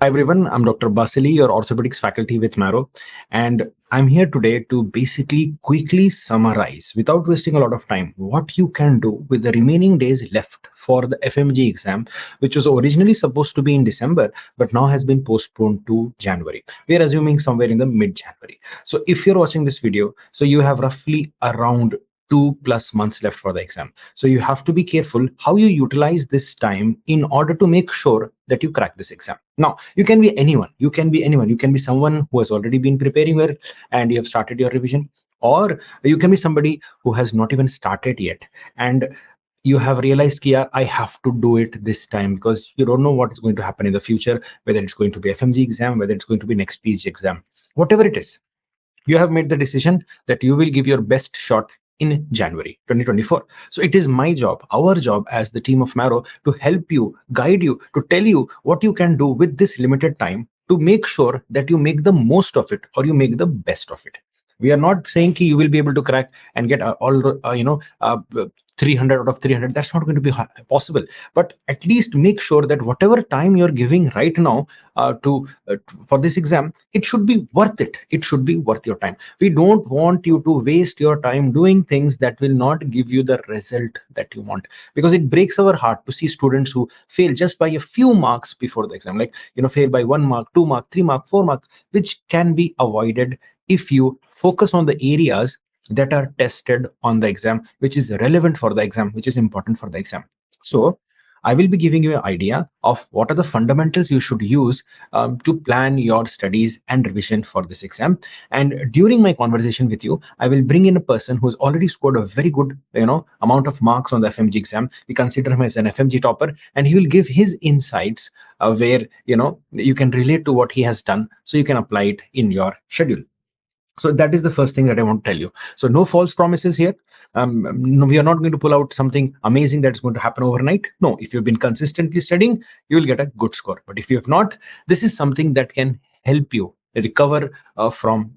Hi everyone, I'm Dr. Abbas Ali, your orthopedics faculty with Marrow, and I'm here today to basically quickly summarize, without wasting a lot of time, what you can do with the remaining days left for the FMG exam, which was originally supposed to be in December, but now has been postponed to January. We are assuming somewhere in the mid-January. So if you're watching this video, so you have roughly around 2+ months left for the exam. So you have to be careful how you utilize this time in order to make sure that you crack this exam. Now, you can be anyone. You can be someone who has already been preparing well and you have started your revision, or you can be somebody who has not even started yet and you have realized, yeah, I have to do it this time because you don't know what is going to happen in the future, whether it's going to be FMG exam, whether it's going to be next PG exam, whatever it is. You have made the decision that you will give your best shot in January 2024. So it is my job, our job as the team of Marrow, to help you, guide you, to tell you what you can do with this limited time to make sure that you make the most of it or you make the best of it. We are not saying you will be able to crack and get all 300 out of 300. That's not going to be possible. But at least make sure that whatever time you're giving right now for this exam, it should be worth it. It should be worth your time. We don't want you to waste your time doing things that will not give you the result that you want, because it breaks our heart to see students who fail just by a few marks before the exam, like fail by 1 mark, 2 mark, 3 mark, 4 mark, which can be avoided if you focus on the areas that are tested on the exam, which is relevant for the exam, which is important for the exam. So I will be giving you an idea of what are the fundamentals you should use to plan your studies and revision for this exam. And during my conversation with you, I will bring in a person who's already scored a very good amount of marks on the FMG exam. We consider him as an FMG topper, and he will give his insights where you can relate to what he has done, so you can apply it in your schedule. So that is the first thing that I want to tell you. So no false promises here. No, we are not going to pull out something amazing that's going to happen overnight. No, if you've been consistently studying, you will get a good score. But if you have not, this is something that can help you recover from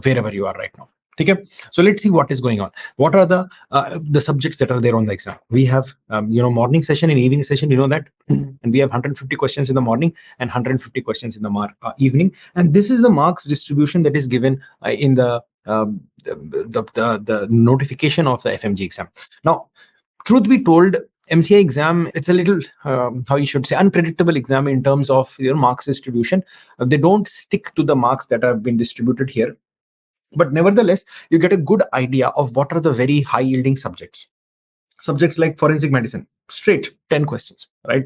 wherever you are right now. Okay, so let's see what is going on. What are the subjects that are there on the exam? We have morning session and evening session, that, and we have 150 questions in the morning and 150 questions in the evening, and this is the marks distribution that is given in the notification of the FMG exam. Now, truth be told, MCI exam, it's a little how you should say unpredictable exam in terms of your marks distribution. They don't stick to the marks that have been distributed here. But nevertheless, you get a good idea of what are the very high yielding subjects. Subjects like forensic medicine, straight 10 questions, right?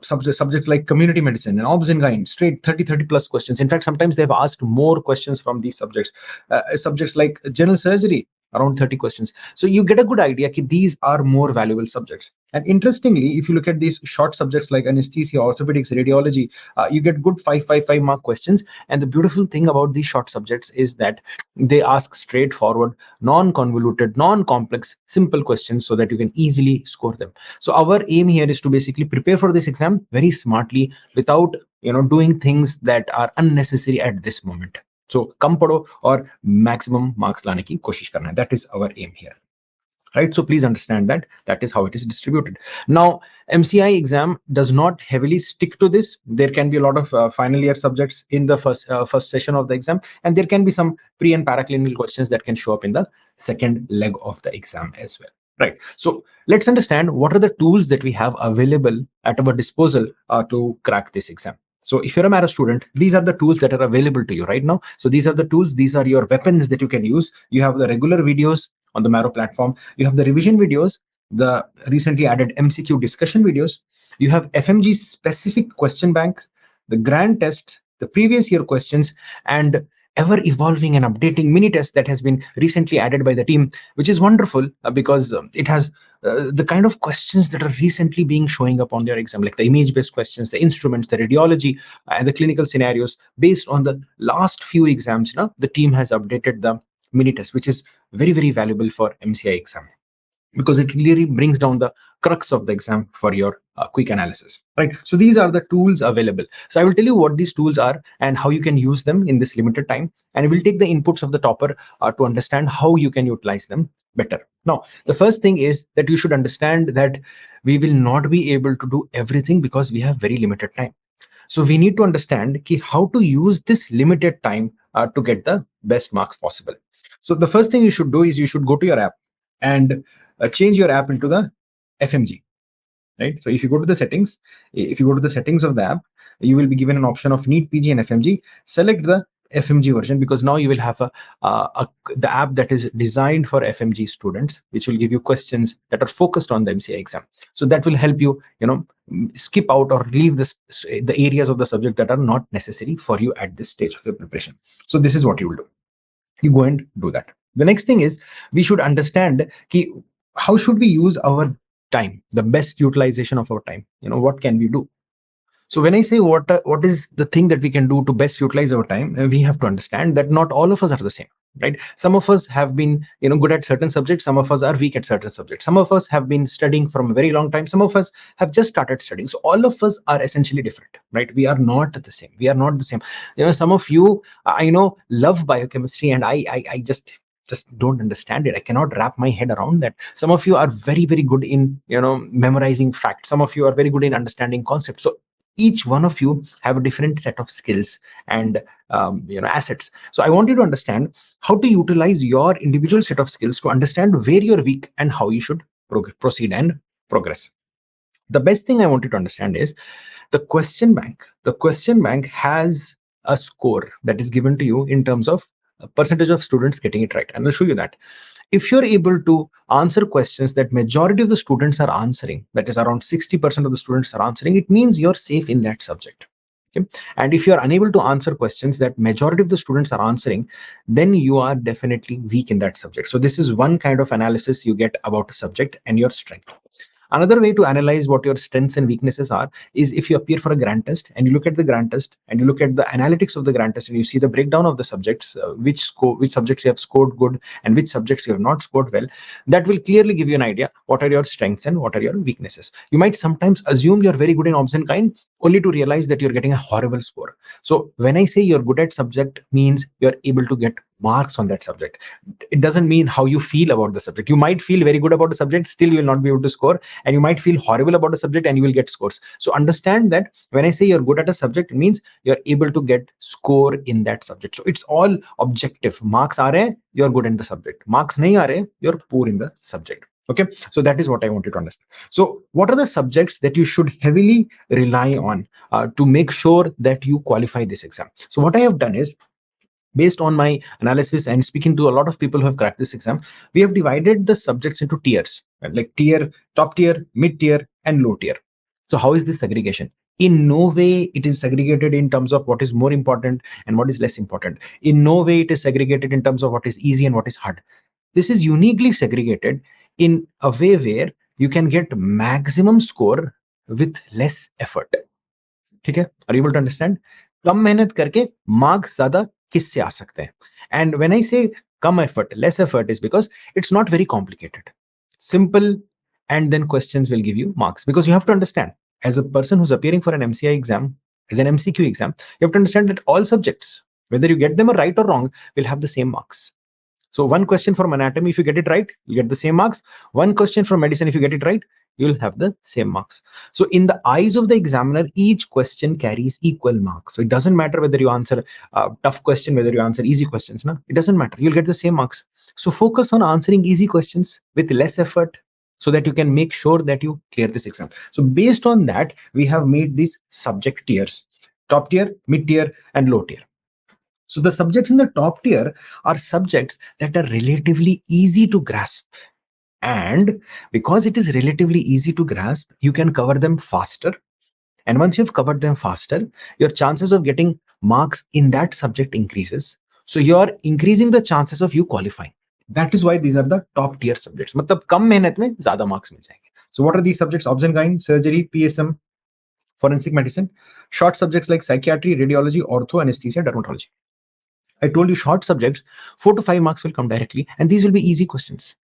Subjects like community medicine and obs and gyne, straight 30 plus questions. In fact, sometimes they've asked more questions from these subjects. Subjects like general surgery, around 30 questions. So you get a good idea that these are more valuable subjects. And interestingly, if you look at these short subjects like anesthesia, orthopedics, radiology, you get good 5 mark questions. And the beautiful thing about these short subjects is that they ask straightforward, non-convoluted, non-complex, simple questions so that you can easily score them. So our aim here is to basically prepare for this exam very smartly without doing things that are unnecessary at this moment. So kam padho or maximum marks lane ki koshish karna hai. That is our aim here. Right, so please understand that is how it is distributed. Now, MCI exam does not heavily stick to this. There can be a lot of final year subjects in the first session of the exam, and there can be some pre and paraclinical questions that can show up in the second leg of the exam as well. Right, so let's understand what are the tools that we have available at our disposal to crack this exam. So if you're a Marrow student, these are the tools that are available to you right now. So these are the tools, these are your weapons that you can use. You have the regular videos on the Marrow platform. You have the revision videos, the recently added MCQ discussion videos. You have FMG specific question bank, the grand test, the previous year questions, and ever evolving and updating mini test that has been recently added by the team, which is wonderful because it has the kind of questions that are recently being showing up on their exam, like the image-based questions, the instruments, the radiology, and the clinical scenarios based on the last few exams. The team has updated the mini test, which is very, very valuable for MCI exam because it really brings down the crux of the exam for your quick analysis, right? So these are the tools available. So I will tell you what these tools are and how you can use them in this limited time, and I will take the inputs of the topper to understand how you can utilize them better. Now, the first thing is that you should understand that we will not be able to do everything because we have very limited time. So we need to understand how to use this limited time to get the best marks possible. So the first thing you should do is you should go to your app and change your app into the FMG. Right. So if you go to the settings, of the app, you will be given an option of NEET PG and FMG. Select the FMG version, because now you will have the app that is designed for FMG students, which will give you questions that are focused on the MCI exam. So that will help you, skip out or leave the areas of the subject that are not necessary for you at this stage of your preparation. So this is what you will do. You go and do that. The next thing is, we should understand how should we use our time, the best utilization of our time. What can we do? So when I say what is the thing that we can do to best utilize our time, we have to understand that not all of us are the same, right? Some of us have been good at certain subjects, some of us are weak at certain subjects, some of us have been studying from a very long time, some of us have just started studying. So all of us are essentially different, right? We are not the same. Some of you, I know, love biochemistry, and I just don't understand it. I cannot wrap my head around that. Some of you are very, very good in memorizing facts. Some of you are very good in understanding concepts. So each one of you have a different set of skills and assets. So I want you to understand how to utilize your individual set of skills to understand where you're weak and how you should proceed and progress. The best thing I want you to understand is the question bank. The question bank has a score that is given to you in terms of a percentage of students getting it right. And I'll show you that. If you're able to answer questions that majority of the students are answering, that is around 60% of the students are answering, it means you're safe in that subject. Okay? And if you're unable to answer questions that majority of the students are answering, then you are definitely weak in that subject. So this is one kind of analysis you get about a subject and your strength. Another way to analyze what your strengths and weaknesses are is if you appear for a grant test and you look at the grant test and you look at the analytics of the grant test and you see the breakdown of the subjects, which subjects you have scored good and which subjects you have not scored well. That will clearly give you an idea what are your strengths and what are your weaknesses. You might sometimes assume you're very good in obs and kind, only to realize that you're getting a horrible score. So when I say you're good at subject, means you're able to get marks on that subject. It doesn't mean how you feel about the subject. You might feel very good about the subject, still you will not be able to score, and you might feel horrible about a subject and you will get scores. So understand that when I say you're good at a subject, it means you're able to get score in that subject. So it's all objective. Marks are you're good in the subject. Marks nahi are you're poor in the subject. Okay, so that is what I want you to understand. So what are the subjects that you should heavily rely on to make sure that you qualify this exam? So what I have done is, based on my analysis and speaking to a lot of people who have cracked this exam, we have divided the subjects into tiers, right? Like top tier, mid tier, and low tier. So how is this segregation? In no way it is segregated in terms of what is more important and what is less important. In no way it is segregated in terms of what is easy and what is hard. This is uniquely segregated in a way where you can get maximum score with less effort. ठीक है? Are you able to understand? कम मेहनत करके marks ज़्यादा किससे आ सकते हैं? And when I say come effort, less effort, is because it's not very complicated. Simple, and then questions will give you marks. Because you have to understand, as a person who's appearing for an MCI exam, as an MCQ exam, you have to understand that all subjects, whether you get them right or wrong, will have the same marks. So one question from anatomy, if you get it right, you get the same marks. One question from medicine, if you get it right, you'll have the same marks. So in the eyes of the examiner, each question carries equal marks. So it doesn't matter whether you answer a tough question, whether you answer easy questions. No? It doesn't matter. You'll get the same marks. So focus on answering easy questions with less effort so that you can make sure that you clear this exam. So based on that, we have made these subject tiers: top tier, mid tier, and low tier. So the subjects in the top tier are subjects that are relatively easy to grasp. And because it is relatively easy to grasp, you can cover them faster. And once you've covered them faster, your chances of getting marks in that subject increases. So you're increasing the chances of you qualifying. That is why these are the top tier subjects. मतलब कम मेहनत में ज़्यादा marks मिल जाएंगे. So what are these subjects? Obs and Gyne, surgery, PSM, forensic medicine. Short subjects like psychiatry, radiology, ortho, anesthesia, dermatology. I told you short subjects, 4 to 5 marks will come directly, and these will be easy questions.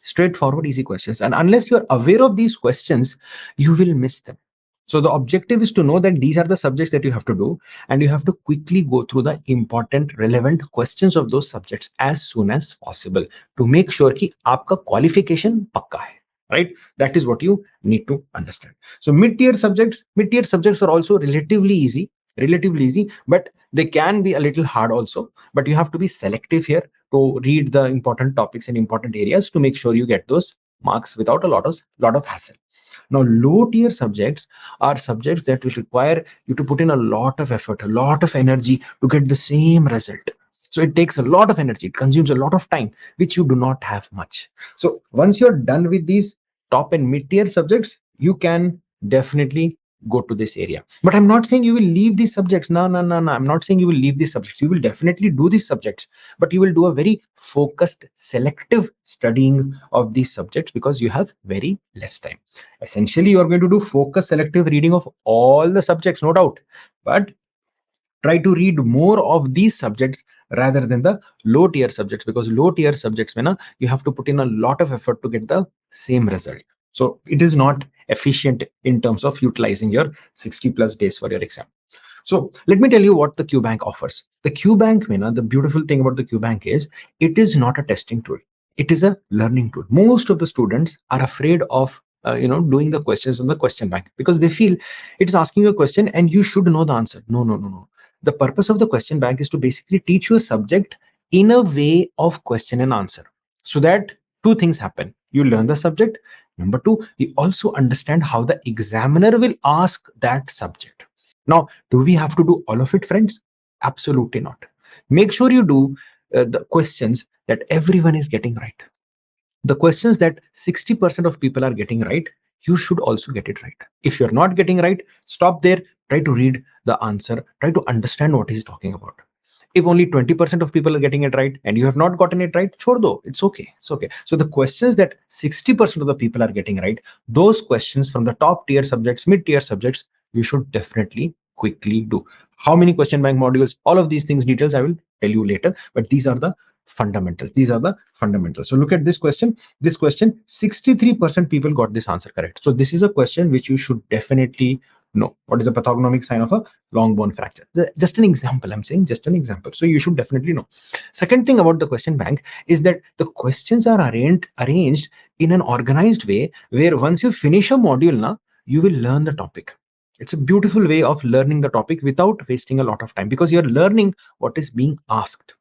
Straightforward, easy questions. And unless you're aware of these questions, you will miss them. So the objective is to know that these are the subjects that you have to do, and you have to quickly go through the important, relevant questions of those subjects as soon as possible to make sure कि आपका qualification पक्का है. right? That is what you need to understand. So mid-tier subjects are also relatively easy, but they can be a little hard also. But you have to be selective here to read the important topics and important areas to make sure you get those marks without a lot of hassle. Now, low tier subjects are subjects that will require you to put in a lot of effort, a lot of energy to get the same result. So it takes a lot of energy, it consumes a lot of time, which you do not have much. So once you're done with these top and mid tier subjects, you can definitely go to this area. But I'm not saying you will leave these subjects. No, no, no, no. I'm not saying you will leave these subjects. You will definitely do these subjects, but you will do a very focused, selective studying of these subjects because you have very less time. Essentially, you are going to do focus selective reading of all the subjects, no doubt. But try to read more of these subjects rather than the low tier subjects, because low tier subjects when you have to put in a lot of effort to get the same result. So it is not efficient in terms of utilizing your 60 plus days for your exam. So let me tell you what the Qbank offers. The Qbank, the beautiful thing about the Qbank is it is not a testing tool. It is a learning tool. Most of the students are afraid of doing the questions on the question bank because they feel it's asking you a question and you should know the answer. No, no, no, no. The purpose of the question bank is to basically teach you a subject in a way of question and answer, so that two things happen. You learn the subject. Number two, you also understand how the examiner will ask that subject. Now, do we have to do all of it, friends? Absolutely not. Make sure you do the questions that everyone is getting right. The questions that 60% of people are getting right, you should also get it right. If you're not getting right, stop there, try to read the answer, try to understand what he's talking about. If only 20% of people are getting it right and you have not gotten it right, chordo, it's okay. It's okay. So the questions that 60% of the people are getting right, those questions from the top tier subjects, mid tier subjects, you should definitely quickly do. How many question bank modules, all of these things, details I will tell you later, but these are the fundamentals. These are the fundamentals. So look at this question. This question, 63% people got this answer correct. So this is a question which you should definitely know. What is the pathognomic sign of a long bone fracture? Just an example. I'm saying just an example. So you should definitely know. Second thing about the question bank is that the questions are arranged in an organized way where once you finish a module, you will learn the topic. It's a beautiful way of learning the topic without wasting a lot of time because you're learning what is being asked.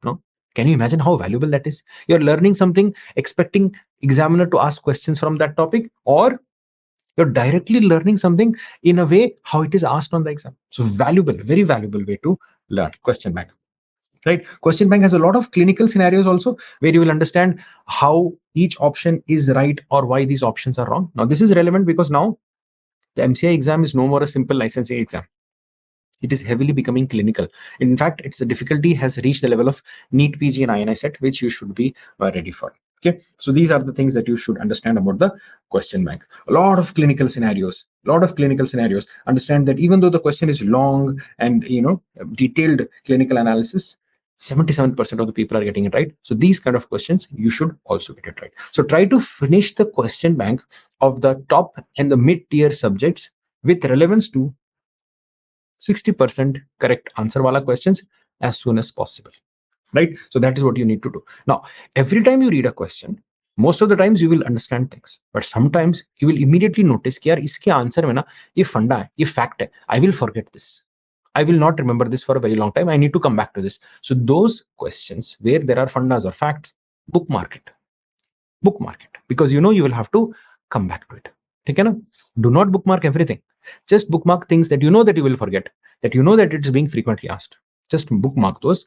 No? Can you imagine how valuable that is? You're learning something, expecting examiner to ask questions from that topic, or you're directly learning something in a way how it is asked on the exam. So valuable, very valuable way to learn question bank. Right? Question bank has a lot of clinical scenarios also where you will understand how each option is right or why these options are wrong. Now, this is relevant because now the MCI exam is no more a simple licensing exam. It is heavily becoming clinical. In fact, its difficulty has reached the level of NEET PG and INI set, which you should be ready for. Okay, so these are the things that you should understand about the question bank. A lot of clinical scenarios, understand that even though the question is long and detailed clinical analysis, 77% of the people are getting it right. So these kind of questions you should also get it right. So try to finish the question bank of the top and the mid tier subjects with relevance to 60% correct answer wala questions as soon as possible, right? So that is what you need to do. Now, every time you read a question, most of the times you will understand things, but sometimes you will immediately notice कि यार इसके answer में ना ये फंडा है, ये fact है, I will forget this. I will not remember this for a very long time. I need to come back to this. So those questions where there are fundas or facts, bookmark it. Bookmark it, because you will have to come back to it. Okay, na? Do not bookmark everything. Just bookmark things that that you will forget, that that it's being frequently asked. Just bookmark those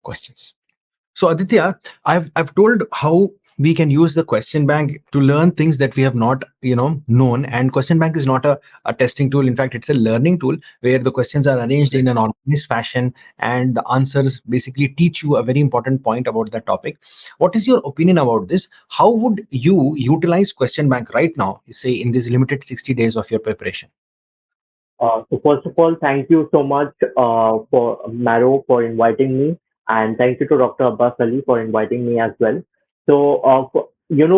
questions. So Aditya, I've told how we can use the question bank to learn things that we have not known, and question bank is not a testing tool. In fact, it's a learning tool where the questions are arranged in an organized fashion and the answers basically teach you a very important point about that topic. What is your opinion about this? How would you utilize question bank right now, say in these limited 60 days of your preparation? So first of all, thank you so much for Marrow for inviting me, and thank you to Dr. Abbas Ali for inviting me as well. So,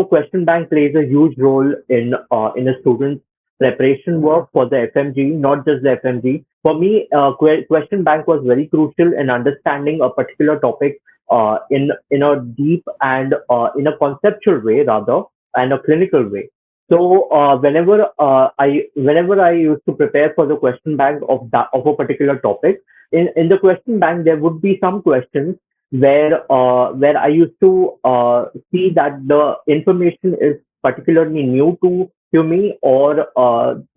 question bank plays a huge role in a student's preparation work for the FMGE, not just the FMGE. For me, question bank was very crucial in understanding a particular topic in a deep and in a conceptual way rather. and a clinical way. So whenever I used to prepare for the question bank of a particular topic, in the question bank there would be some questions where I used to see that the information is particularly new to me, or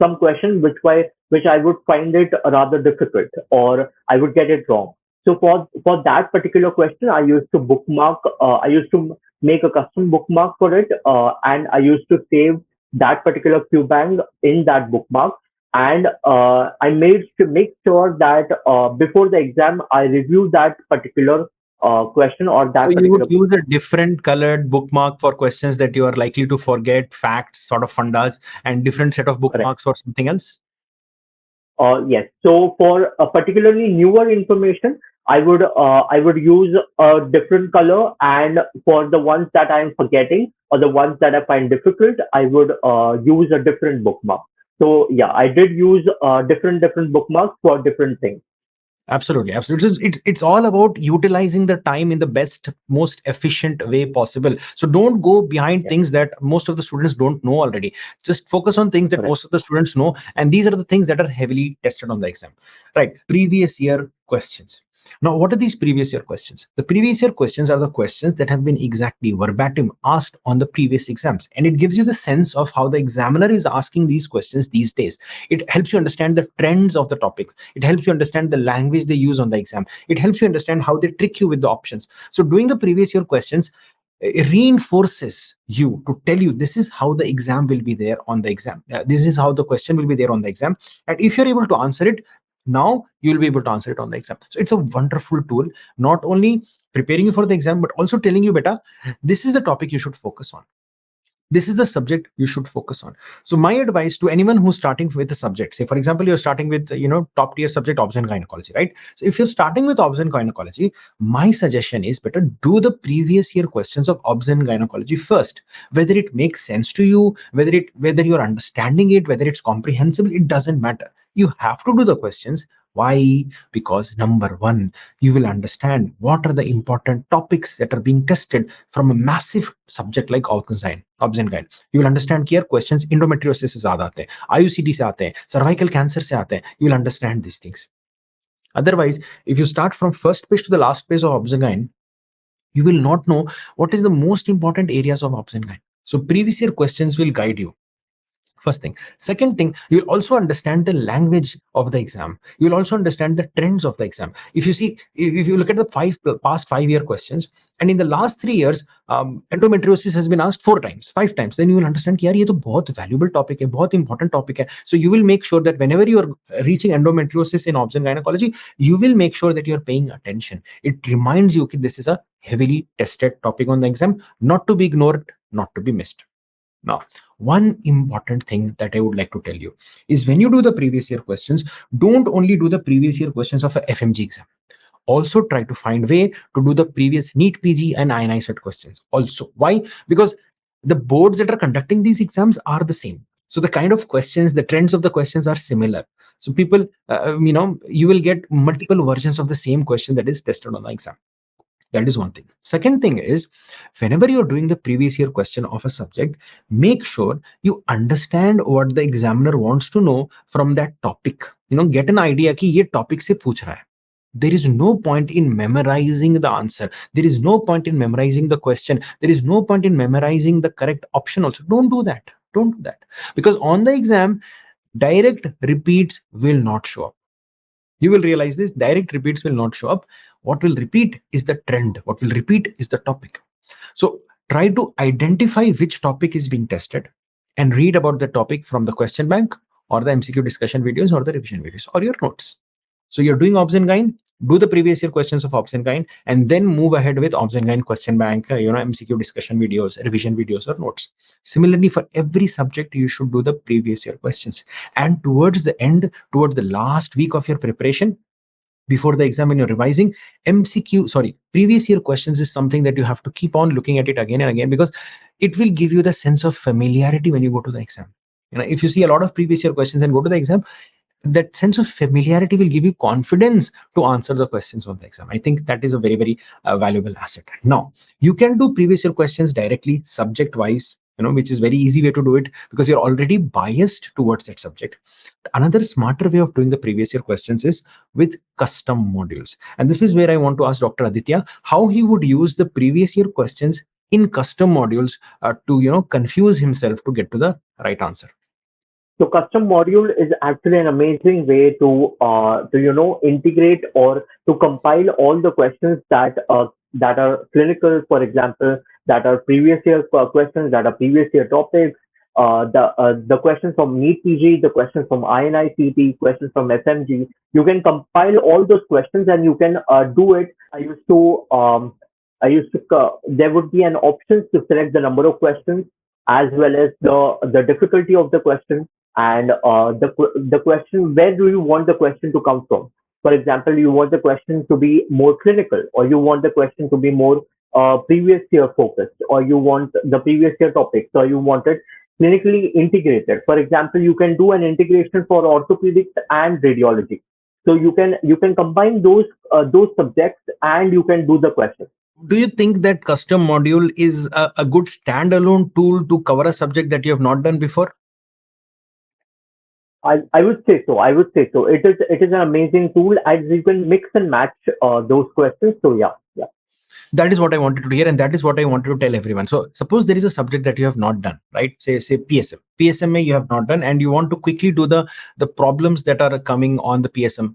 some question which I would find it rather difficult, or I would get it wrong. So for that particular question, I used to bookmark. I used to make a custom bookmark for it, and I used to save that particular Qbank in that bookmark. And I made to make sure that before the exam, I review that particular question or So that you would particular. use a different colored bookmark for questions that you are likely to forget, facts, sort of fundas, and different set of Correct. bookmarks for something else. Yes. So for particularly newer information, I would use a different color, and for the ones that I'm forgetting or the ones that I find difficult, I would use a different bookmark. So yeah, I did use different bookmarks for different things. Absolutely, absolutely. It's all about utilizing the time in the best, most efficient way possible. So don't go behind Yeah, things that most of the students don't know already. Just focus on things that correct. most of the students know, and these are the things that are heavily tested on the exam. Right? Previous year questions. Now, what are these previous year questions? The previous year questions are the questions that have been exactly verbatim asked on the previous exams, and it gives you the sense of how the examiner is asking these questions these days. It helps you understand the trends of the topics. It helps you understand the language they use on the exam. It helps you understand how they trick you with the options. So doing the previous year questions reinforces you to tell you this is how the exam will be there on the exam. This is how the question will be there on the exam. And if you're able to answer it, now you'll be able to answer it on the exam. So it's a wonderful tool, not only preparing you for the exam, but also telling you better, this is the topic you should focus on, this is the subject you should focus on. So my advice to anyone who's starting with a subject, say for example you're starting with top tier subject obs and gynecology, right? So if you're starting with obs and gynecology, my suggestion is better do the previous year questions of obs and gynecology first. Whether it makes sense to you, whether you're understanding it, whether it's comprehensible, it doesn't matter. You have to do the questions. Why? Because number one, you will understand what are the important topics that are being tested from a massive subject like obs and gyn. You will understand कि यार questions endometriosis से ज़्यादा आते हैं, IUCD से आते हैं, cervical cancer से आते हैं. You will understand these things. Otherwise, if you start from first page to the last page of obs and gyn, you will not know what is the most important areas of obs and gyn. So previous year questions will guide you. First thing. Second thing, you'll also understand the language of the exam. You'll also understand the trends of the exam. If you see, if you look at the past 5 year questions, and in the last 3 years, endometriosis has been asked 4 times, 5 times, then you will understand कि यार ये तो बहुत valuable topic है, बहुत important topic है. So you will make sure that whenever you are reaching endometriosis in obs and gynecology, you will make sure that you are paying attention. It reminds you that this is a heavily tested topic on the exam, not to be ignored, not to be missed. Now, one important thing that I would like to tell you is when you do the previous year questions, don't only do the previous year questions of a FMG exam. Also try to find way to do the previous NEET PG and INI set questions also. Why? Because the boards that are conducting these exams are the same. So the kind of questions, the trends of the questions are similar. So people, you will get multiple versions of the same question that is tested on the exam. That is one thing. Second thing is, whenever you're doing the previous year question of a subject, make sure you understand what the examiner wants to know from that topic. Get an idea कि ये topic से पूछ रहा है. There is no point in memorizing the answer. There is no point in memorizing the question. There is no point in memorizing the correct option also. Don't do that. Don't do that. Because on the exam, direct repeats will not show up. You will realize this, direct repeats will not show up. What will repeat is the trend. What will repeat is the topic. So try to identify which topic is being tested and read about the topic from the question bank or the MCQ discussion videos or the revision videos or your notes. So you're doing obs and gyn, do the previous year questions of obs and gyn, and then move ahead with obs and gyn question bank, MCQ discussion videos, revision videos or notes. Similarly, for every subject, you should do the previous year questions. And towards the end, towards the last week of your preparation, before the exam when you're revising, previous year questions is something that you have to keep on looking at it again and again, because it will give you the sense of familiarity when you go to the exam. If you see a lot of previous year questions and go to the exam, that sense of familiarity will give you confidence to answer the questions on the exam. I think that is a very, very valuable asset. Now, you can do previous year questions directly, subject wise, which is very easy way to do it because you're already biased towards that subject. Another smarter way of doing the previous year questions is with custom modules. And this is where I want to ask Dr. Aditya how he would use the previous year questions in custom modules to confuse himself to get to the right answer. So custom module is actually an amazing way to integrate or to compile all the questions that are clinical, for example, that are previous year questions, that are previous year topics, the questions from NEET PG, the questions from INI-CT, questions from FMG. You can compile all those questions and you can do it. There would be an option to select the number of questions as well as the difficulty of the question and the question, where do you want the question to come from. For example, you want the question to be more clinical, or you want the question to be more previous year focused, or you want the previous year topics, or you want it clinically integrated. For example, you can do an integration for orthopedics and radiology. So you can combine those subjects and you can do the question. Do you think that custom module is a good standalone tool to cover a subject that you have not done before? I would say so. I would say so. It is an amazing tool as you can mix and match those questions. So yeah, yeah. That is what I wanted to hear, and that is what I wanted to tell everyone. So suppose there is a subject that you have not done, right? Say PSMA you have not done, and you want to quickly do the problems that are coming on the PSM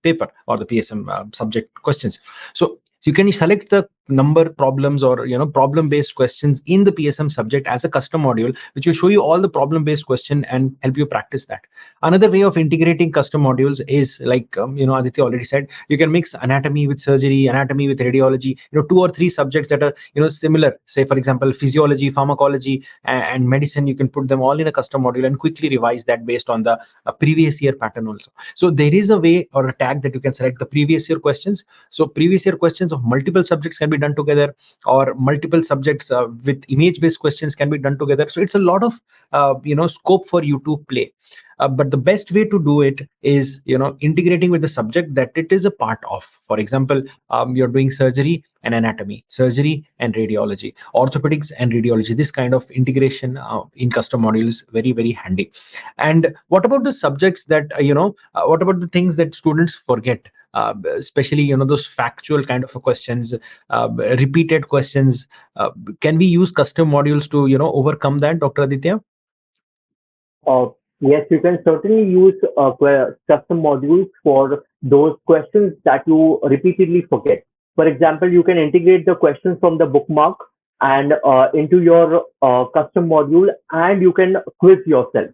paper or the PSM subject questions. So you can select the number problems or problem based questions in the PSM subject as a custom module, which will show you all the problem based question and help you practice that. Another way of integrating custom modules is like Aditya already said, you can mix anatomy with surgery, anatomy with radiology, two or three subjects that are similar. Say for example, physiology, pharmacology, and medicine. You can put them all in a custom module and quickly revise that based on the previous year pattern also. So there is a way or a tag that you can select the previous year questions. So previous year questions of multiple subjects can be done together, or multiple subjects with image based questions can be done together. So it's a lot of scope for you to play. But the best way to do it is integrating with the subject that it is a part of. For example, you're doing surgery and anatomy, surgery and radiology, orthopedics and radiology. This kind of integration in custom module is very, very handy. And what about the subjects that what about the things that students forget, especially those factual kind of questions, repeated questions? Can we use custom modules to overcome that, Dr. Aditya? Uh, yes, you can certainly use custom modules for those questions that you repeatedly forget. For example, you can integrate the questions from the bookmark and into your custom module, and you can quiz yourself.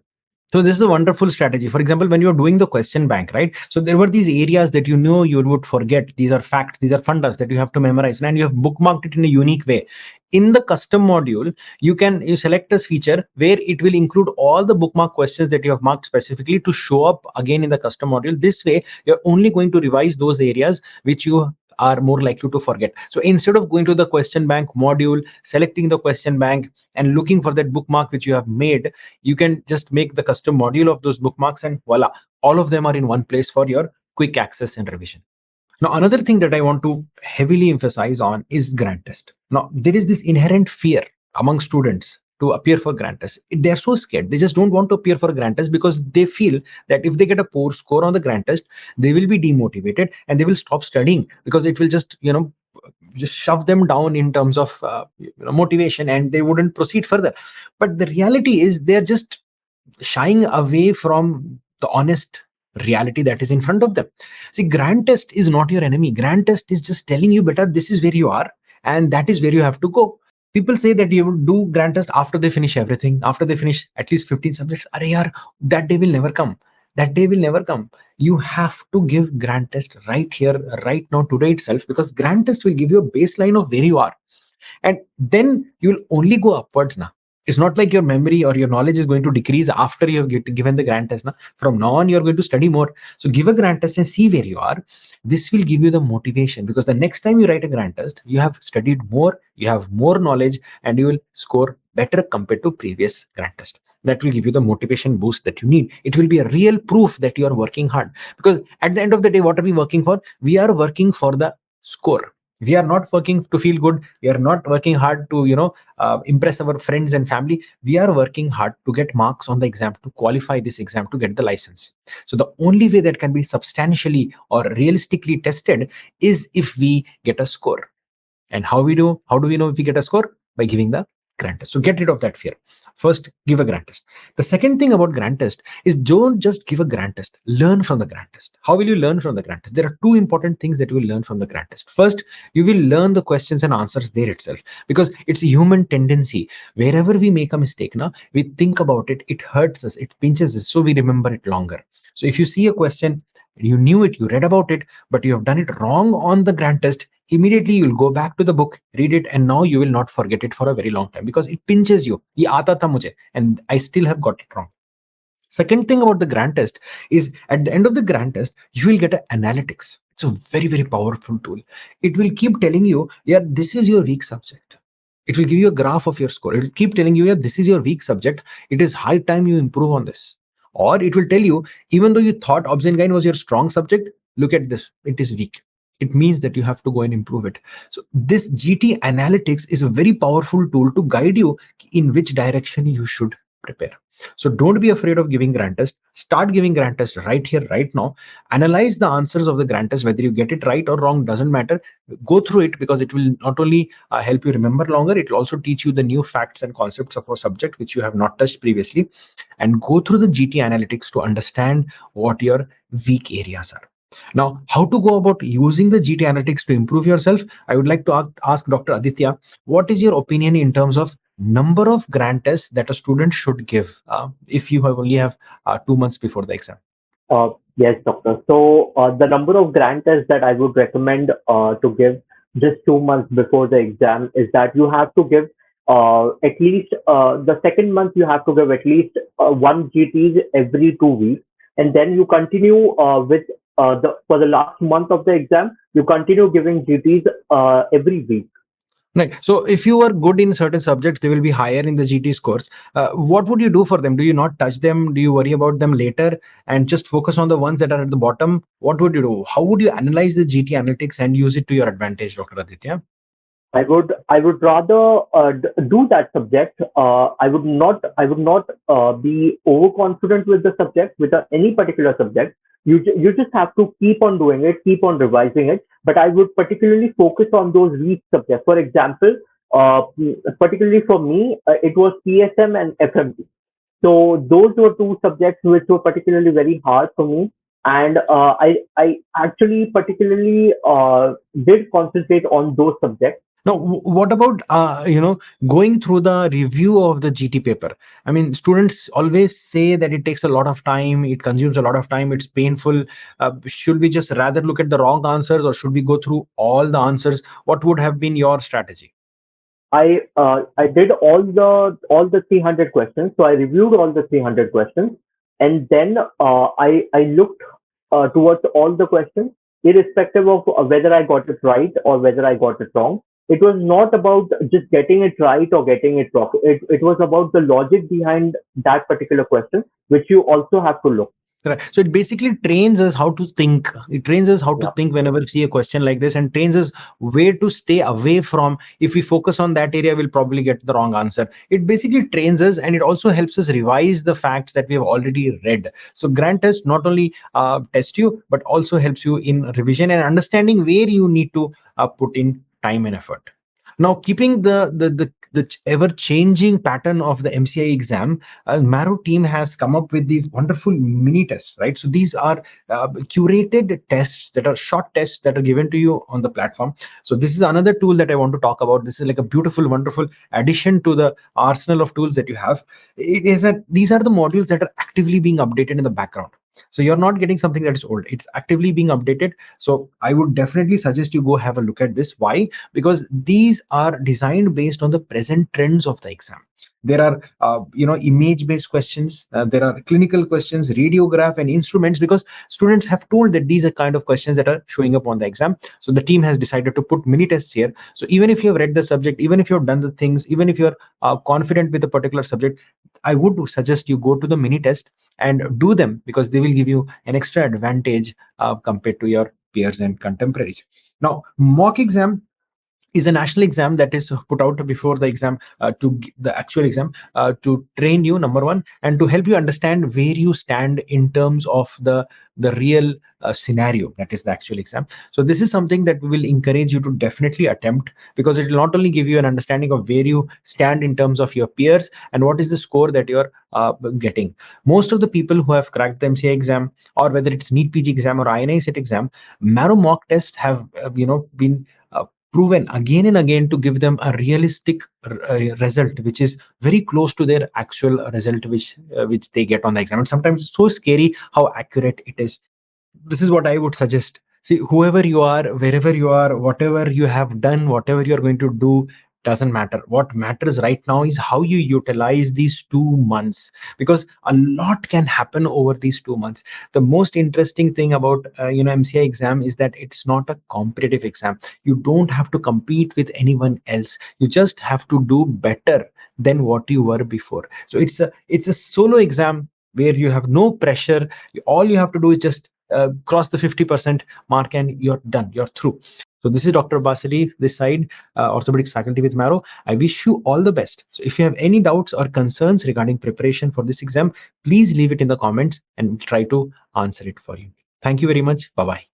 So this is a wonderful strategy. For example, when you're doing the question bank, right? So there were these areas that you would forget. These are facts, these are fundas that you have to memorize, and you have bookmarked it in a unique way. In the custom module, you select this feature where it will include all the bookmark questions that you have marked specifically to show up again in the custom module. This way, you're only going to revise those areas which you are more likely to forget. So instead of going to the question bank module, selecting the question bank and looking for that bookmark which you have made, you can just make the custom module of those bookmarks, and voila, all of them are in one place for your quick access and revision. Now, another thing that I want to heavily emphasize on is grant test. Now, there is this inherent fear among students to appear for grant test. They're so scared. They just don't want to appear for grant test because they feel that if they get a poor score on the grant test, they will be demotivated and they will stop studying because it will just shove them down in terms of motivation, and they wouldn't proceed further. But the reality is they're just shying away from the honest reality that is in front of them. See, grant test is not your enemy. Grant test is just telling you, better, this is where you are and that is where you have to go. People say that you would do grant test after they finish everything, after they finish at least 15 subjects. Arey yaar, that day will never come. That day will never come. You have to give grant test right here, right now, today itself, because grant test will give you a baseline of where you are. And then you'll only go upwards now. It's not like your memory or your knowledge is going to decrease after you have given the grant test. Now, from now on, you're going to study more. So give a grant test and see where you are. This will give you the motivation, because the next time you write a grant test, you have studied more, you have more knowledge, and you will score better compared to previous grant test. That will give you the motivation boost that you need. It will be a real proof that you are working hard, because at the end of the day, what are we working for? We are working for the score. We are not working to feel good. We are not working hard to impress our friends and family. We are working hard to get marks on the exam, to qualify this exam, to get the license. So the only way that can be substantially or realistically tested is if we get a score. And how do we know if we get a score? By giving the grant test. So get rid of that fear. First, give a grant test. The second thing about grant test is don't just give a grant test. Learn from the grant test. How will you learn from the grant test? There are two important things that you will learn from the grant test. First, you will learn the questions and answers there itself, because it's a human tendency. Wherever we make a mistake, now we think about it, it hurts us, it pinches us, so we remember it longer. So if you see a question, you knew it, you read about it, but you have done it wrong on the grant test, immediately you'll go back to the book, read it, and now you will not forget it for a very long time, because it pinches you. Ye aata tha mujhe, and I still have got it wrong. Second thing about the grant test is, at the end of the grant test, you will get an analytics. It's a very, very powerful tool. It will keep telling you, yeah, this is your weak subject. It will give you a graph of your score. It will keep telling you, yeah, this is your weak subject. It is high time you improve on this. Or it will tell you, even though you thought obs and gyne was your strong subject, look at this, it is weak. It means that you have to go and improve it. So this GT analytics is a very powerful tool to guide you in which direction you should prepare. So don't be afraid of giving grant test. Start giving grant test right here, right now. Analyze the answers of the grant test. Whether you get it right or wrong doesn't matter. Go through it, because it will not only help you remember longer, it will also teach you the new facts and concepts of a subject which you have not touched previously. And go through the GT analytics to understand what your weak areas are. Now, how to go about using the GT analytics to improve yourself? I would like to ask Dr. Aditya, what is your opinion in terms of number of grant tests that a student should give if you have only have 2 months before the exam? Yes, doctor. So the number of grant tests that I would recommend to give just 2 months before the exam is that you have to give at least the second month you have to give at least one GTs every 2 weeks, and then you continue with the for the last month of the exam you continue giving GTs every week. Right. So if you are good in certain subjects, they will be higher in the GT scores. What would you do for them? Do you not touch them? Do you worry about them later and just focus on the ones that are at the bottom? What would you do? How would you analyze the GT analytics and use it to your advantage, Dr. Aditya? I would rather do that subject. I would not be overconfident with the subject with any particular subject. You just have to keep on doing it, keep on revising it. But I would particularly focus on those weak subjects. For example, uh, particularly for me, it was PSM and FMG. So those were two subjects which were particularly very hard for me, and I actually particularly did concentrate on those subjects. Now, what about going through the review of the GT paper? I mean, students always say that it takes a lot of time, it consumes a lot of time, it's painful. Should we just rather look at the wrong answers, or should we go through all the answers? What would have been your strategy? I did all the 300 questions. So I reviewed all the 300 questions, and then I looked towards all the questions, irrespective of whether I got it right or whether I got it wrong. It was not about just getting it right or getting it wrong. It was about the logic behind that particular question, which you also have to look. Right. So it basically trains us how to think. It trains us how to Yeah. think whenever we see a question like this, and trains us where to stay away from. If we focus on that area, we'll probably get the wrong answer. It basically trains us, and it also helps us revise the facts that we have already read. So grant test not only test you, but also helps you in revision and understanding where you need to put in time and effort. Now, keeping the ever changing pattern of the MCI exam, Marrow team has come up with these wonderful mini tests, right? So these are curated tests that are short tests that are given to you on the platform. So this is another tool that I want to talk about. This is like a beautiful, wonderful addition to the arsenal of tools that you have. It is that these are the modules that are actively being updated in the background. So you're not getting something that is old, it's actively being updated. So I would definitely suggest you go have a look at this. Why? Because these are designed based on the present trends of the exam. There are image based questions, there are clinical questions, radiograph and instruments, because students have told that these are kind of questions that are showing up on the exam. So the team has decided to put mini tests here. So even if you have read the subject, even if you have done the things, even if you're confident with a particular subject, I would suggest you go to the mini test and do them, because they will give you an extra advantage compared to your peers and contemporaries. Now, mock exam, is a national exam that is put out before the exam, the actual exam, to train you, number one, and to help you understand where you stand in terms of the real scenario, that is the actual exam. So this is something that we will encourage you to definitely attempt, because it will not only give you an understanding of where you stand in terms of your peers and what is the score that you're getting. Most of the people who have cracked the MCI exam, or whether it's NEET PG exam or INI set exam, Marrow mock tests have been proven again and again to give them a realistic result, which is very close to their actual result, which they get on the exam. And sometimes it's so scary how accurate it is. This is what I would suggest. See, whoever you are, wherever you are, whatever you have done, whatever you're going to do, doesn't matter. What matters right now is how you utilize these 2 months, because a lot can happen over these 2 months. The most interesting thing about MCI exam is that it's not a competitive exam. You don't have to compete with anyone else. You just have to do better than what you were before. So it's a solo exam where you have no pressure. All you have to do is just cross the 50% mark and you're done, you're through. So this is Dr. Abbas Ali, this side, orthopedics faculty with Marrow. I wish you all the best. So if you have any doubts or concerns regarding preparation for this exam, please leave it in the comments and we'll try to answer it for you. Thank you very much. Bye bye.